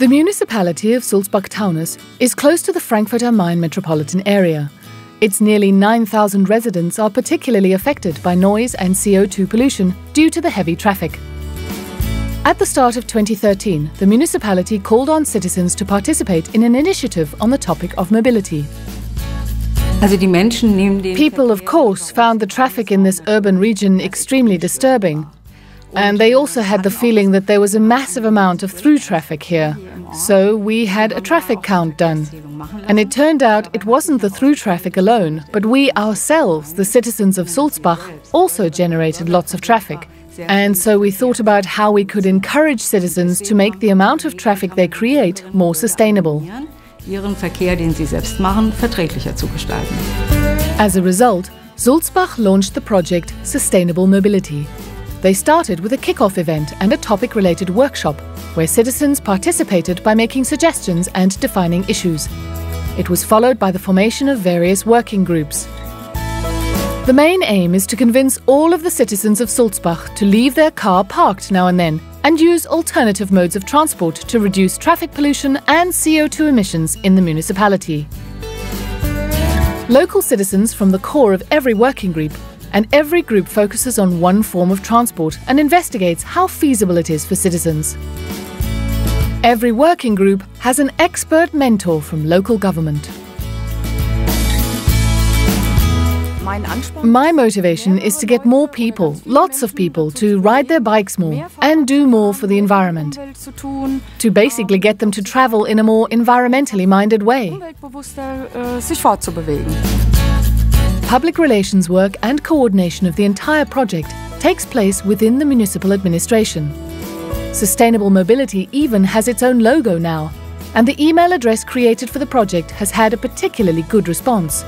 The municipality of Sulzbach Taunus is close to the Frankfurt am Main metropolitan area. Its nearly 9,000 residents are particularly affected by noise and CO2 pollution due to the heavy traffic. At the start of 2013, the municipality called on citizens to participate in an initiative on the topic of mobility. People, of course, found the traffic in this urban region extremely disturbing. And they also had the feeling that there was a massive amount of through traffic here. So we had a traffic count done. And it turned out it wasn't the through traffic alone, but we ourselves, the citizens of Sulzbach, also generated lots of traffic. And so we thought about how we could encourage citizens to make the amount of traffic they create more sustainable. As a result, Sulzbach launched the project Sustainable Mobility. They started with a kick-off event and a topic-related workshop, where citizens participated by making suggestions and defining issues. It was followed by the formation of various working groups. The main aim is to convince all of the citizens of Sulzbach to leave their car parked now and then and use alternative modes of transport to reduce traffic pollution and CO2 emissions in the municipality. Local citizens from the core of every working group, and every group focuses on one form of transport and investigates how feasible it is for citizens. Every working group has an expert mentor from local government. My motivation is to get more people, lots of people, to ride their bikes more and do more for the environment. To basically get them to travel in a more environmentally minded way. Public relations work and coordination of the entire project takes place within the municipal administration. Sustainable Mobility even has its own logo now, and the email address created for the project has had a particularly good response.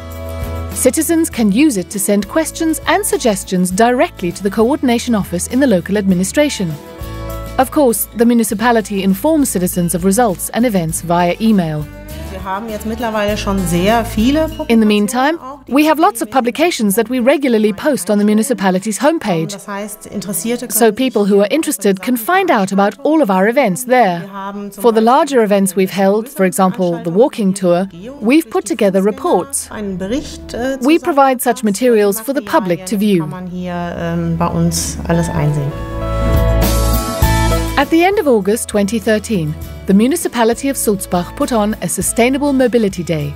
Citizens can use it to send questions and suggestions directly to the coordination office in the local administration. Of course, the municipality informs citizens of results and events via email. In the meantime, we have lots of publications that we regularly post on the municipality's homepage. So people who are interested can find out about all of our events there. For the larger events we've held, for example, the walking tour, we've put together reports. We provide such materials for the public to view. At the end of August 2013, the municipality of Sulzbach put on a Sustainable Mobility Day.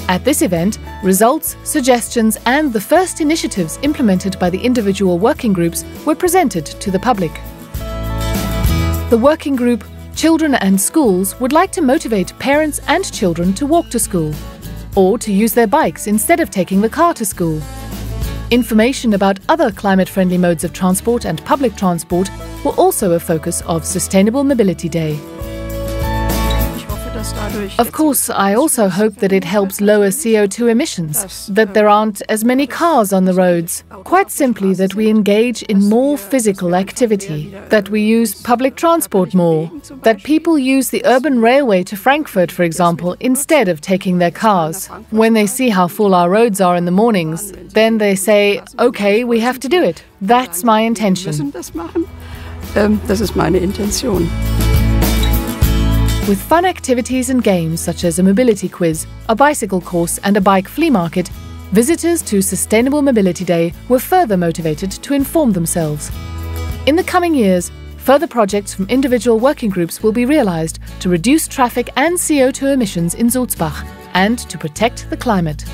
At this event, results, suggestions and the first initiatives implemented by the individual working groups were presented to the public. The working group Children and Schools would like to motivate parents and children to walk to school, or to use their bikes instead of taking the car to school. Information about other climate-friendly modes of transport and public transport were also a focus of Sustainable Mobility Day. Of course, I also hope that it helps lower CO2 emissions, that there aren't as many cars on the roads. Quite simply that we engage in more physical activity, that we use public transport more, that people use the urban railway to Frankfurt, for example, instead of taking their cars. When they see how full our roads are in the mornings, then they say, okay, we have to do it. That's my intention. Das ist meine Intention. With fun activities and games such as a mobility quiz, a bicycle course and a bike flea market, visitors to Sustainable Mobility Day were further motivated to inform themselves. In the coming years, further projects from individual working groups will be realized to reduce traffic and CO2 emissions in Sulzbach and to protect the climate.